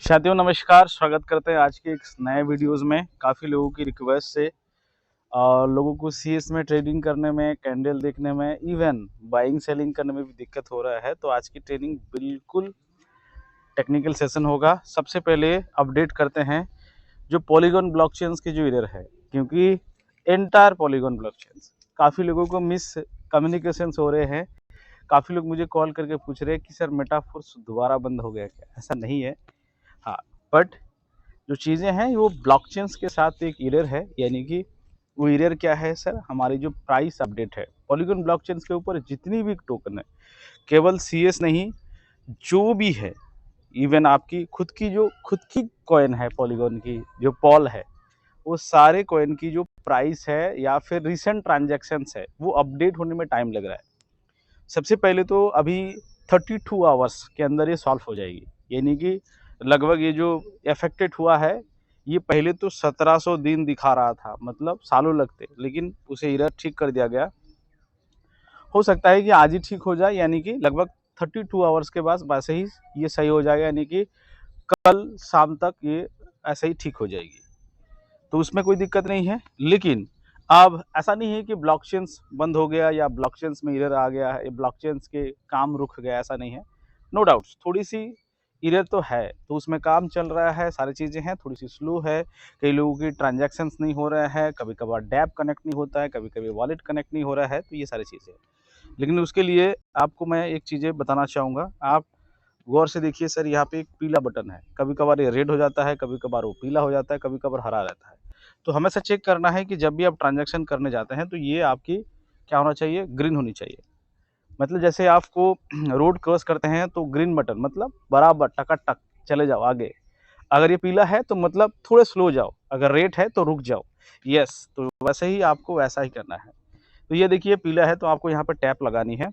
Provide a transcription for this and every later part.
साथियों नमस्कार, स्वागत करते हैं आज के एक नए वीडियोस में। काफ़ी लोगों की रिक्वेस्ट से लोगों को सीएस में ट्रेडिंग करने में, कैंडल देखने में, इवन बाइंग सेलिंग करने में भी दिक्कत हो रहा है। तो आज की ट्रेनिंग बिल्कुल टेक्निकल सेशन होगा। सबसे पहले अपडेट करते हैं जो पॉलीगॉन ब्लॉकचेन्स की जो एरर है, क्योंकि एंटायर पॉलीगॉन ब्लॉकचेन्स काफ़ी लोगों को मिस कम्युनिकेशंस हो रहे हैं। काफ़ी लोग मुझे कॉल करके पूछ रहे हैं कि सर मेटाफोर्स दोबारा बंद हो गया क्या? ऐसा नहीं है। हाँ, बट जो चीज़ें हैं वो ब्लॉकचेन्स के साथ एक एरर है, यानी कि वो एरर क्या है सर, हमारी जो प्राइस अपडेट है पॉलीगॉन ब्लॉकचेन्स के ऊपर जितनी भी टोकन है, केवल सीएस नहीं, जो भी है, इवन आपकी खुद की कॉइन है पॉलीगॉन की जो पॉल है, वो सारे कॉइन की जो प्राइस है या फिर रिसेंट ट्रांजैक्शंस है वो अपडेट होने में टाइम लग रहा है। सबसे पहले तो अभी 32 आवर्स के अंदर ये सॉल्व हो जाएगी, यानी कि लगभग ये जो अफेक्टेड हुआ है, ये पहले तो 1700 दिन दिखा रहा था, मतलब सालों लगते, लेकिन उसे एरर ठीक कर दिया गया। हो सकता है कि आज ही ठीक हो जाए, यानी कि लगभग 32 आवर्स के बाद वैसे ही ये सही हो जाएगा, यानी कि कल शाम तक ये ऐसे ही ठीक हो जाएगी। तो उसमें कोई दिक्कत नहीं है। लेकिन अब ऐसा नहीं है कि ब्लॉकचेन्स बंद हो गया या ब्लॉकचेन्स में एरर आ गया है, ब्लॉकचेन्स के काम रुक गया, ऐसा नहीं है। नो डाउट्स थोड़ी सी एरर तो है, तो उसमें काम चल रहा है, सारी चीज़ें हैं, थोड़ी सी स्लो है, कई लोगों की ट्रांजैक्शंस नहीं हो रहा है, कभी कभार डैप कनेक्ट नहीं होता है, कभी कभी वॉलेट कनेक्ट नहीं हो रहा है, तो ये सारी चीज़ें। लेकिन उसके लिए आपको मैं एक चीज़ें बताना चाहूँगा। आप गौर से देखिए सर, यहाँ पे एक पीला बटन है, कभी कभार ये रेड हो जाता है, कभी कभार वो पीला हो जाता है, कभी कभार हरा रहता है। तो हमेशा चेक करना है कि जब भी आप ट्रांजैक्शन करने जाते हैं तो ये आपकी क्या होना चाहिए, ग्रीन होनी चाहिए। मतलब जैसे आपको रोड क्रॉस करते हैं तो ग्रीन बटन मतलब बराबर टकाटक चले जाओ आगे। अगर ये पीला है तो मतलब थोड़े स्लो जाओ, अगर रेड है तो रुक जाओ। यस, तो वैसे ही आपको वैसा ही करना है। तो ये देखिए पीला है तो आपको यहाँ पे टैप लगानी है।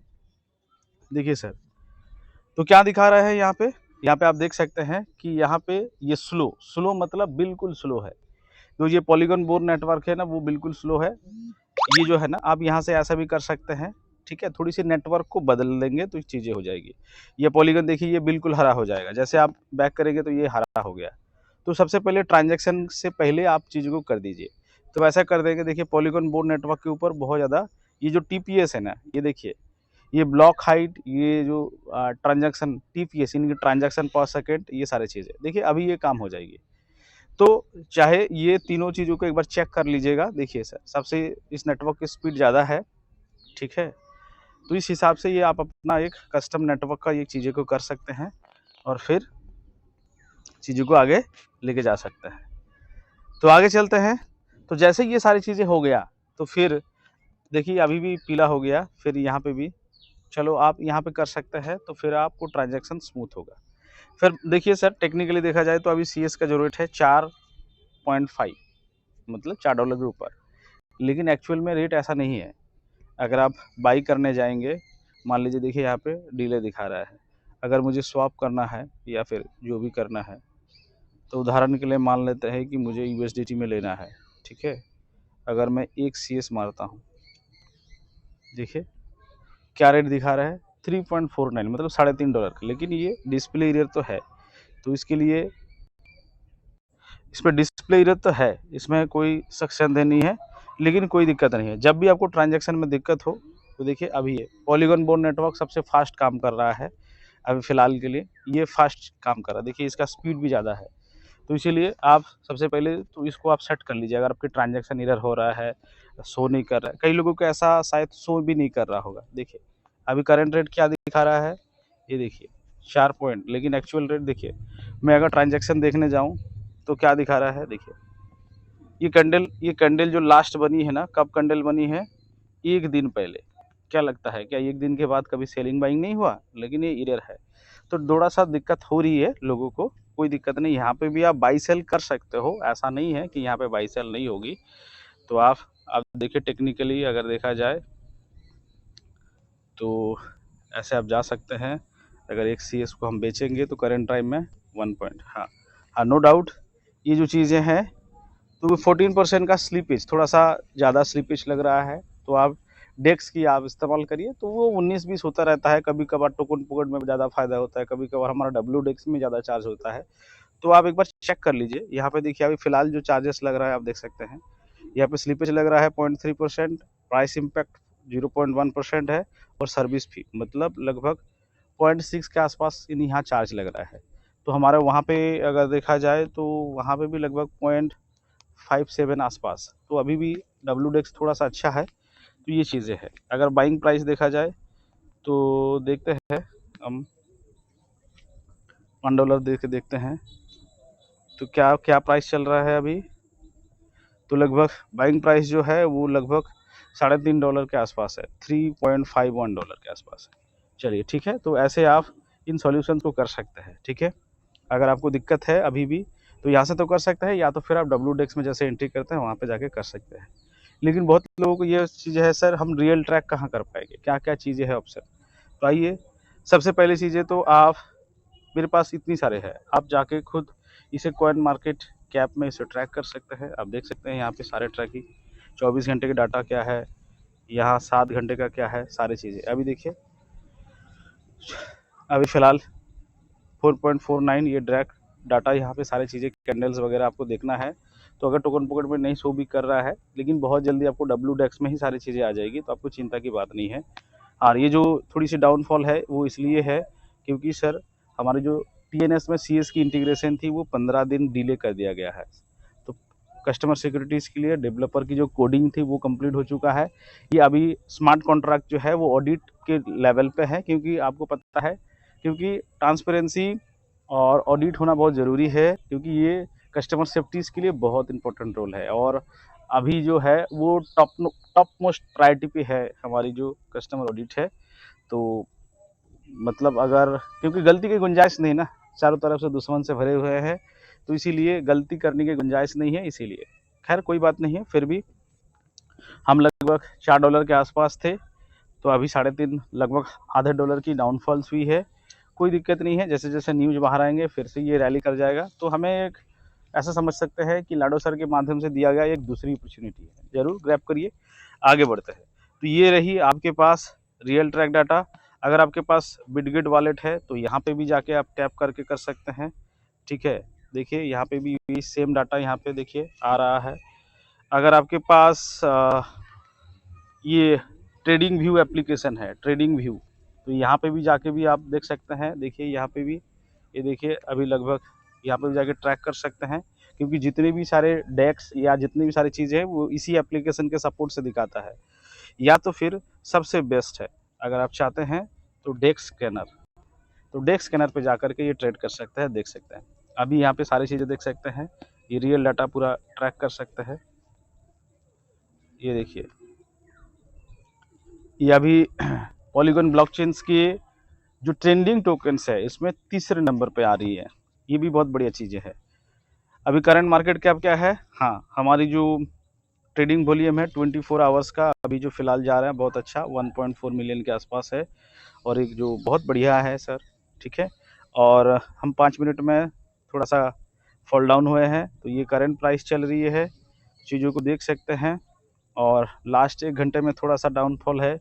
देखिए सर, तो क्या दिखा रहा है यहाँ पे? यहाँ पे आप देख सकते हैं कि यहाँ पे ये स्लो मतलब बिल्कुल स्लो है। तो ये पॉलीगॉन बोर नेटवर्क है ना, वो बिल्कुल स्लो है। ये जो है ना, आप यहाँ से ऐसा भी कर सकते हैं, ठीक है, थोड़ी सी नेटवर्क को बदल देंगे तो चीज़ें हो जाएगी। ये पॉलीगॉन देखिए ये बिल्कुल हरा हो जाएगा, जैसे आप बैक करेंगे तो ये हरा हो गया। तो सबसे पहले ट्रांजैक्शन से पहले आप चीज़ों को कर दीजिए। तो वैसा कर देंगे। देखिए पॉलीगॉन बोर्ड नेटवर्क के ऊपर बहुत ज़्यादा ये जो टीपीएस है ना, ये देखिए, ये ब्लॉक हाइट, ये जो ट्रांजैक्शन टीपीएस, इनकी ट्रांजैक्शन पर सेकेंड, ये सारी चीज़ें देखिए अभी ये काम हो जाएगी। तो चाहे ये तीनों चीज़ों को एक बार चेक कर लीजिएगा। देखिए सर, सबसे इस नेटवर्क की स्पीड ज़्यादा है, ठीक है, तो इस हिसाब से ये आप अपना एक कस्टम नेटवर्क का ये चीज़ों को कर सकते हैं और फिर चीज़ों को आगे लेके जा सकते हैं। तो आगे चलते हैं। तो जैसे ये सारी चीज़ें हो गया तो फिर देखिए अभी भी पीला हो गया, फिर यहाँ पे भी चलो आप यहाँ पे कर सकते हैं, तो फिर आपको ट्रांजैक्शन स्मूथ होगा। फिर देखिए सर, टेक्निकली देखा जाए तो अभी सीएस का जो रेट है 4.5, मतलब $4 के ऊपर, लेकिन एक्चुअल में रेट ऐसा नहीं है। अगर आप बाई करने जाएंगे, मान लीजिए देखिए यहाँ पे डिले दिखा रहा है, अगर मुझे स्वैप करना है या फिर जो भी करना है, तो उदाहरण के लिए मान लेते हैं कि मुझे यूएसडीटी में लेना है, ठीक है, अगर मैं एक सीएस मारता हूँ, देखिए क्या रेट दिखा रहा है, 3.49, मतलब $3.5, लेकिन ये डिस्प्ले एरर तो है, तो इसके लिए इसमें डिस्प्ले एरर तो है, इसमें कोई शक संदेह नहीं है, लेकिन कोई दिक्कत नहीं है। जब भी आपको ट्रांजैक्शन में दिक्कत हो तो देखिए अभी ये पॉलीगॉन बोर्ड नेटवर्क सबसे फास्ट काम कर रहा है अभी फ़िलहाल के लिए, ये फास्ट काम कर रहा है। देखिए इसका स्पीड भी ज़्यादा है, तो इसीलिए आप सबसे पहले तो इसको आप सेट कर लीजिए। अगर आपकी ट्रांजैक्शन एरर हो रहा है, शो नहीं कर रहा है, कई लोगों को ऐसा शायद शो भी नहीं कर रहा होगा। देखिए अभी करंट रेट क्या दिखा रहा है, ये देखिए 4 पॉइंट, लेकिन एक्चुअल रेट देखिए, मैं अगर ट्रांजैक्शन देखने जाऊँ तो क्या दिखा रहा है, देखिए ये कैंडल जो लास्ट बनी है ना, कब कैंडल बनी है, एक दिन पहले। क्या लगता है क्या एक दिन के बाद कभी सेलिंग बाइंग नहीं हुआ? लेकिन ये एरर है, तो थोड़ा सा दिक्कत हो रही है लोगों को। कोई दिक्कत नहीं, यहाँ पे भी आप बाई सेल कर सकते हो, ऐसा नहीं है कि यहाँ पे बाई सेल नहीं होगी। तो आप देखिए टेक्निकली अगर देखा जाए तो ऐसे आप जा सकते हैं। अगर एक सीएस को हम बेचेंगे तो करंट टाइम में 1 पॉइंट, हाँ हाँ, नो डाउट ये जो चीज़ें हैं, तो 14% का स्लीपेज, थोड़ा सा ज़्यादा स्लीपेज लग रहा है, तो आप डेक्स की आप इस्तेमाल करिए, तो वो 19-20 होता रहता है। कभी कभार टोकन पॉकेट में ज़्यादा फायदा होता है, कभी कभार हमारा डब्ल्यू डेक्स में ज़्यादा चार्ज होता है, तो आप एक बार चेक कर लीजिए। यहाँ पे देखिए अभी फिलहाल जो चार्जेस लग रहा है आप देख सकते हैं। यहाँ पे स्लीपेज लग रहा है 0.3%, प्राइस इम्पैक्ट 0.1% है और सर्विस फी मतलब लगभग 0.6 के आसपास इन यहाँ चार्ज लग रहा है। तो हमारे वहाँ पे अगर देखा जाए तो वहाँ पे भी लगभग 0.57 आसपास। तो अभी भी WDEX थोड़ा सा अच्छा है। तो ये चीज़ें हैं। अगर बाइंग प्राइस देखा जाए तो देखते हैं हम $1 दे के देखते हैं तो क्या क्या प्राइस चल रहा है अभी। तो लगभग बाइंग प्राइस जो है वो लगभग $3.5 के आसपास है, $3.51 के आसपास है। चलिए ठीक है, तो ऐसे आप इन सॉल्यूशन को कर सकते हैं। ठीक है, अगर आपको दिक्कत है अभी भी तो यहाँ से तो कर सकते हैं, या तो फिर आप WDEX में जैसे एंट्री करते हैं वहाँ पे जाके कर सकते हैं। लेकिन बहुत लोगों को ये चीज़ है, सर हम रियल ट्रैक कहाँ कर पाएंगे, क्या क्या चीज़ें हैं ऑप्शन। तो आइए, सबसे पहली चीज़ें तो आप, मेरे पास इतनी सारे हैं, आप जाके खुद इसे कॉइन मार्केट कैप में इसे ट्रैक कर सकते हैं। आप देख सकते हैं यहाँ पे सारे ट्रैकिंग 24 घंटे का डाटा क्या है, यहाँ 7 घंटे का क्या है, सारी चीज़ें अभी देखिए। अभी फ़िलहाल 4.49 ये डाटा यहाँ पे सारी चीज़ें कैंडल्स वगैरह आपको देखना है। तो अगर टोकन पॉकेट में नहीं शो भी कर रहा है, लेकिन बहुत जल्दी आपको WDEX में ही सारी चीज़ें आ जाएगी, तो आपको चिंता की बात नहीं है। और ये जो थोड़ी सी डाउनफॉल है वो इसलिए है क्योंकि सर हमारी जो TNS में CS की इंटीग्रेशन थी वो 15 दिन डिले कर दिया गया है। तो कस्टमर सिक्योरिटीज़ के लिए डेवलपर की जो कोडिंग थी वो कंप्लीट हो चुका है। ये अभी स्मार्ट कॉन्ट्रैक्ट जो है वो ऑडिट के लेवल पे है, क्योंकि आपको पता है, क्योंकि ट्रांसपेरेंसी और ऑडिट होना बहुत ज़रूरी है, क्योंकि ये कस्टमर सेफ्टीज़ के लिए बहुत इंपॉर्टेंट रोल है। और अभी जो है वो टॉप मोस्ट प्रायोरिटी पे है हमारी जो कस्टमर ऑडिट है। तो मतलब अगर, क्योंकि गलती की गुंजाइश नहीं ना, चारों तरफ से दुश्मन से भरे हुए हैं, तो इसीलिए गलती करने की गुंजाइश नहीं है, इसीलिए खैर कोई बात नहीं है। फिर भी हम लगभग $4 के आसपास थे, तो अभी 3.5 लगभग आधे डॉलर की डाउनफॉल्स हुई है। कोई दिक्कत नहीं है, जैसे जैसे न्यूज़ बाहर आएंगे फिर से ये रैली कर जाएगा। तो हमें एक ऐसा समझ सकते हैं कि लाडो सर के माध्यम से दिया गया एक दूसरी अपॉर्चुनिटी है, जरूर ग्रैब करिए, आगे बढ़ते हैं। तो ये रही आपके पास रियल ट्रैक डाटा। अगर आपके पास बिटगेट वॉलेट है तो यहाँ पे भी जाके आप टैप करके कर सकते हैं। ठीक है, देखिए यहाँ पे भी सेम डाटा यहाँ पे देखिए आ रहा है। अगर आपके पास ये ट्रेडिंग व्यू एप्लीकेशन है, ट्रेडिंग व्यू, तो यहाँ पे भी जाके भी आप देख सकते हैं। देखिए यहाँ पे भी, ये देखिए अभी लगभग यहाँ पे भी जाके ट्रैक कर सकते हैं, क्योंकि जितने भी सारे डेक्स या जितनी भी सारी चीज़ें हैं वो इसी एप्लीकेशन के सपोर्ट से दिखाता है। या तो फिर सबसे बेस्ट है, अगर आप चाहते हैं तो डेक्स स्कैनर, तो डेक्स स्कैनर पे जाकर के ये ट्रेड कर सकते हैं, देख सकते हैं। अभी यहाँ पे सारी चीज़ें देख सकते हैं, ये रियल डाटा पूरा ट्रैक कर सकते हैं। ये देखिए, ये अभी पॉलीगॉन ब्लॉकचेन्स की जो ट्रेंडिंग टोकन्स है इसमें तीसरे नंबर पे आ रही है। ये भी बहुत बढ़िया चीज़ें है। अभी करंट मार्केट कैप क्या है, हाँ हमारी जो ट्रेडिंग वॉल्यूम है 24 आवर्स का अभी जो फिलहाल जा रहा है बहुत अच्छा 1.4 मिलियन के आसपास है, और एक जो बहुत बढ़िया है सर। ठीक है, और हम 5 मिनट में थोड़ा सा फॉल डाउन हुए हैं, तो ये करंट प्राइस चल रही है, चीज़ों को देख सकते हैं। और लास्ट 1 घंटे में थोड़ा सा डाउनफॉल है,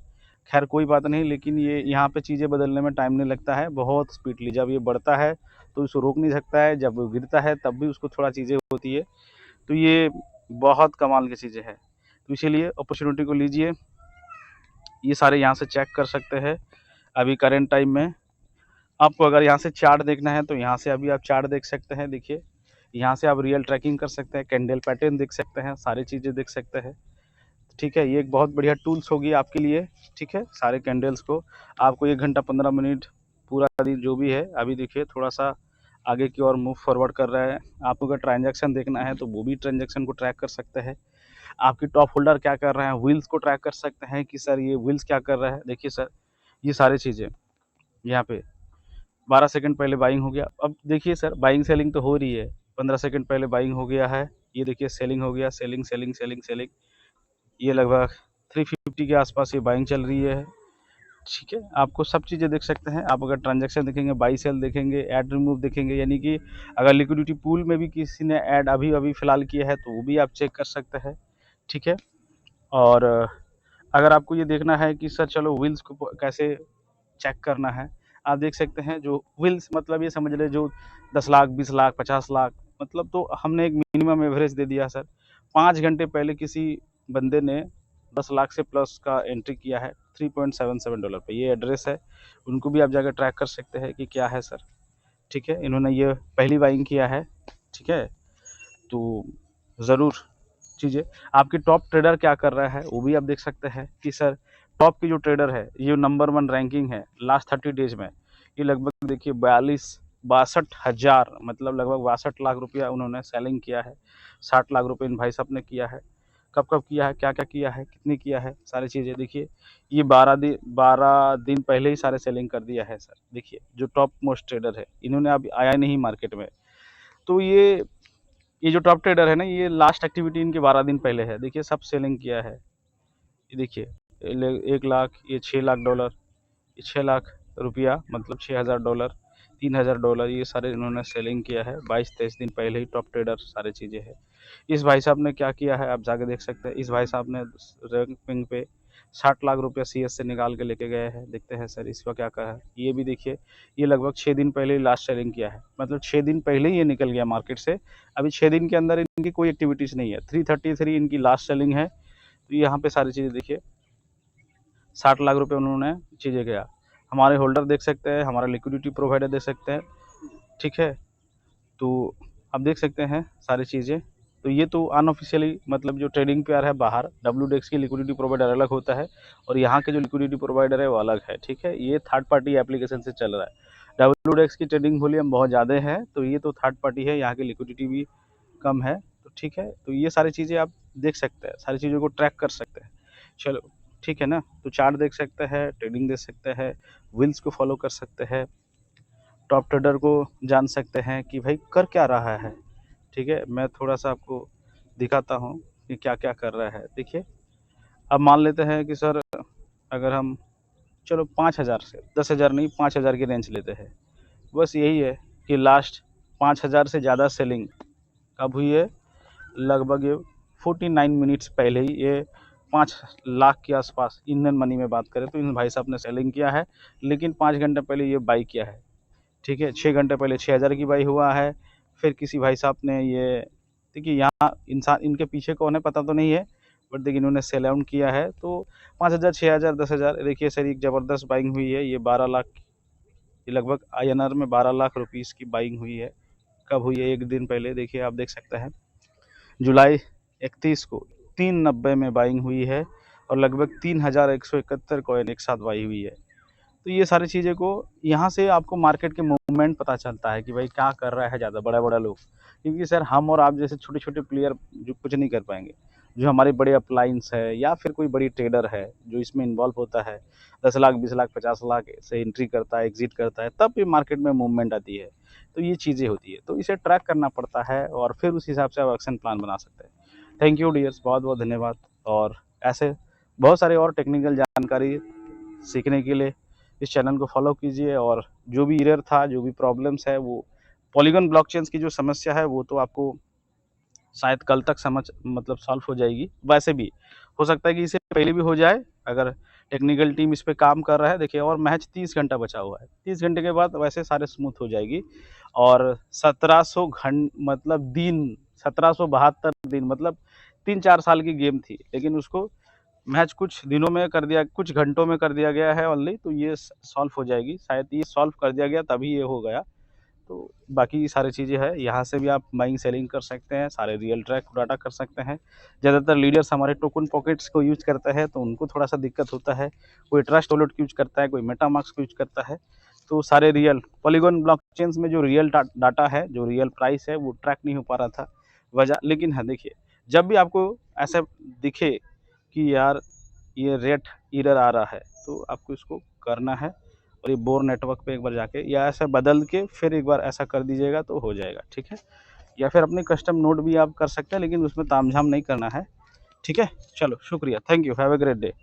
खैर कोई बात नहीं, लेकिन ये यहाँ पे चीज़ें बदलने में टाइम नहीं लगता है, बहुत स्पीडली जब ये बढ़ता है तो इसको रोक नहीं सकता है, जब वो गिरता है तब भी उसको थोड़ा चीज़ें होती है। तो ये बहुत कमाल की चीज़ें हैं, तो इसीलिए अपॉर्चुनिटी को लीजिए। ये सारे यहाँ से चेक कर सकते हैं अभी करेंट टाइम में। आपको अगर यहाँ से चार्ट देखना है तो यहाँ से अभी आप चार्ट देख सकते हैं। देखिए यहाँ से आप रियल ट्रैकिंग कर सकते हैं, कैंडल पैटर्न देख सकते हैं, सारी चीज़ें देख सकते हैं। ठीक है, ये एक बहुत बढ़िया टूल्स होगी आपके लिए। ठीक है, सारे कैंडल्स को आपको 1 घंटा 15 मिनट पूरा दिन जो भी है, अभी देखिए थोड़ा सा आगे की ओर मूव फॉरवर्ड कर रहा है। आपको अगर ट्रांजैक्शन देखना है तो वो भी ट्रांजैक्शन को ट्रैक कर सकते हैं। आपकी टॉप होल्डर क्या कर रहे हैं, व्हील्स को ट्रैक कर सकते हैं कि सर ये व्हील्स क्या कर रहा है। देखिए सर ये सारी चीज़ें यहाँ पे 12 सेकंड पहले बाइंग हो गया। अब देखिए सर बाइंग सेलिंग तो हो रही है, 15 सेकंड पहले बाइंग हो गया है। ये देखिए सेलिंग हो गया, सेलिंग सेलिंग सेलिंग सेलिंग, ये लगभग 350 के आसपास ये बाइंग चल रही है। ठीक है, आपको सब चीज़ें देख सकते हैं। आप अगर ट्रांजैक्शन देखेंगे, बाई सेल देखेंगे, ऐड रिमूव देखेंगे, यानी कि अगर लिक्विडिटी पूल में भी किसी ने ऐड अभी अभी फ़िलहाल किया है तो वो भी आप चेक कर सकते हैं। ठीक है, और अगर आपको ये देखना है कि सर चलो व्हील्स को कैसे चेक करना है, आप देख सकते हैं जो व्हील्स, मतलब ये समझ ले जो 10 लाख 20 लाख 50 लाख, मतलब तो हमने एक मिनिमम एवरेज दे दिया सर। 5 घंटे पहले किसी बंदे ने 10 लाख से प्लस का एंट्री किया है $3.77 पे। ये एड्रेस है, उनको भी आप जाकर ट्रैक कर सकते हैं कि क्या है सर। ठीक है, इन्होंने ये पहली बाइंग किया है। ठीक है, तो ज़रूर चीज़ें, आपकी टॉप ट्रेडर क्या कर रहा है वो भी आप देख सकते हैं कि सर टॉप की जो ट्रेडर है, ये नंबर 1 रैंकिंग है लास्ट 30 डेज में। ये लगभग देखिए 62,000 मतलब लगभग 62 लाख रुपया उन्होंने सेलिंग किया है। 60 लाख रुपए इन भाई साहब ने किया है। कब कब किया है, क्या क्या किया है, कितनी किया है, सारी चीज़ें देखिए। ये 12 दिन पहले ही सारे सेलिंग कर दिया है सर। देखिए जो टॉप मोस्ट ट्रेडर है, इन्होंने अभी आया नहीं मार्केट में। तो ये जो टॉप ट्रेडर है ना, ये लास्ट एक्टिविटी इनके 12 दिन पहले है। देखिए सब सेलिंग किया है। ये देखिए 1 लाख, ये $6 लाख, ये 6 लाख रुपया मतलब $6,000, $3,000, ये सारे इन्होंने सेलिंग किया है 22-23 दिन पहले ही। टॉप ट्रेडर सारी चीज़ें हैं। इस भाई साहब ने क्या किया है आप जाके देख सकते हैं। इस भाई साहब ने रैंकिंग पे 60 लाख रुपया CS से निकाल के लेके गए हैं। देखते हैं सर इसका क्या कहा है। ये भी देखिए, ये लगभग 6 दिन पहले ही लास्ट सेलिंग किया है, मतलब 6 दिन पहले ही ये निकल गया मार्केट से। अभी 6 दिन के अंदर इनकी कोई एक्टिविटीज़ नहीं है। 333 इनकी लास्ट सेलिंग है। तो यहाँ पे सारी चीज़ें देखिए, 60 लाख रुपए उन्होंने चीज़ें गया। हमारे होल्डर देख सकते हैं, हमारा लिक्विडिटी प्रोवाइडर देख सकते हैं। ठीक है, तो आप देख सकते हैं सारी चीज़ें। तो ये तो अनऑफिशियली, मतलब जो ट्रेडिंग पेयर है बाहर, WDEX की लिक्विडिटी प्रोवाइडर अलग होता है और यहाँ के जो लिक्विडिटी प्रोवाइडर है वो अलग है। ठीक है, ये थर्ड पार्टी एप्लीकेशन से चल रहा है। WDEX की ट्रेडिंग वॉल्यूम बहुत ज़्यादा है, तो ये तो थर्ड पार्टी है, यहाँ की लिक्विडिटी भी कम है। तो ठीक है, तो ये सारी चीज़ें आप देख सकते हैं, सारी चीज़ों को ट्रैक कर सकते हैं। चलो ठीक है ना, तो चार्ट देख सकते हैं, ट्रेडिंग देख सकते हैं, व्हील्स को फॉलो कर सकते हैं, टॉप ट्रेडर को जान सकते हैं कि भाई कर क्या रहा है। ठीक है, मैं थोड़ा सा आपको दिखाता हूँ कि क्या क्या कर रहा है। देखिए, अब मान लेते हैं कि सर अगर हम चलो 5,000 से 10,000 नहीं 5,000 की रेंज लेते हैं। बस यही है कि लास्ट 5,000 से ज़्यादा सेलिंग कब हुई है, लगभग ये 49 मिनट्स पहले ही, ये 5 लाख के आसपास इंडियन मनी में बात करें तो इन भाई साहब ने सेलिंग किया है, लेकिन 5 घंटे पहले ये बाई किया है। ठीक है, 6 घंटे पहले 6,000 की बाई हुआ है। फिर किसी भाई साहब ने ये, देखिए यहाँ इंसान इनके पीछे कौन है पता तो नहीं है, बट देखिए इन्होंने सेल आउट किया है। तो 5,000 6,000 10,000, देखिए सर एक ज़बरदस्त बाइंग हुई है। ये 12 लाख, ये लगभग INR में 12 लाख रुपीज़ की बाइंग हुई है। कब हुई है, एक दिन पहले। देखिए आप देख सकते हैं जुलाई 31 को 390 में बाइंग हुई है और लगभग 3,171 कॉइन एक साथ बाई हुई है। तो ये सारी चीज़ें को, यहाँ से आपको मार्केट के मूवमेंट पता चलता है कि भाई क्या कर रहा है ज़्यादा बड़ा लोग। क्योंकि सर हम और आप जैसे छोटे छोटे प्लेयर जो कुछ नहीं कर पाएंगे, जो हमारे बड़े अप्लायंस है या फिर कोई बड़ी ट्रेडर है जो इसमें इन्वॉल्व होता है, 10 लाख 20 लाख 50 लाख से एंट्री करता है, एग्जिट करता है, तब ये मार्केट में मूवमेंट आती है। तो ये चीज़ें होती है, तो इसे ट्रैक करना पड़ता है और फिर उस हिसाब से आप एक्शन प्लान बना सकते हैं। थैंक यू डियर्स, बहुत बहुत धन्यवाद। और ऐसे बहुत सारे और टेक्निकल जानकारी सीखने के लिए इस चैनल को फॉलो कीजिए। और जो भी एरर था, जो भी प्रॉब्लम्स है, वो पॉलीगन ब्लॉकचेन्स की जो समस्या है वो तो आपको शायद कल तक मतलब सॉल्व हो जाएगी। वैसे भी हो सकता है कि इससे पहले भी हो जाए, अगर टेक्निकल टीम इस पे काम कर रहा है। देखिए और मैच 30 घंटा बचा हुआ है, 30 घंटे के बाद वैसे सारे स्मूथ हो जाएगी। और 1700 मतलब दिन, 1772 दिन, मतलब 3-4 साल की गेम थी, लेकिन उसको मैच कुछ दिनों में कर दिया, कुछ घंटों में कर दिया गया है ओनली। तो ये सॉल्व हो जाएगी, शायद ये सॉल्व कर दिया गया तभी ये हो गया। तो बाकी सारी चीज़ें हैं, यहाँ से भी आप बाइंग सेलिंग कर सकते हैं, सारे रियल ट्रैक डाटा कर सकते हैं। ज़्यादातर लीडर्स हमारे टोकन पॉकेट्स को यूज़ करते हैं, तो उनको थोड़ा सा दिक्कत होता है। कोई ट्रस्ट वॉलेट यूज़ करता है, कोई मेटामास्क को यूज़ करता है। तो सारे रियल पॉलीगॉन ब्लॉकचेन्स में जो रियल डाटा है, जो रियल प्राइस है, वो ट्रैक नहीं हो पा रहा था वजह। लेकिन हाँ देखिए, जब भी आपको ऐसा दिखे कि यार ये रेट एरर आ रहा है, तो आपको इसको करना है और ये बोर नेटवर्क पे एक बार जाके या ऐसा बदल के फिर एक बार ऐसा कर दीजिएगा तो हो जाएगा। ठीक है, या फिर अपने कस्टम नोड भी आप कर सकते हैं, लेकिन उसमें तामझाम नहीं करना है। ठीक है, चलो शुक्रिया, thank you, have a great day.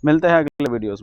मिलते हैं अगले वीडियोज़ में।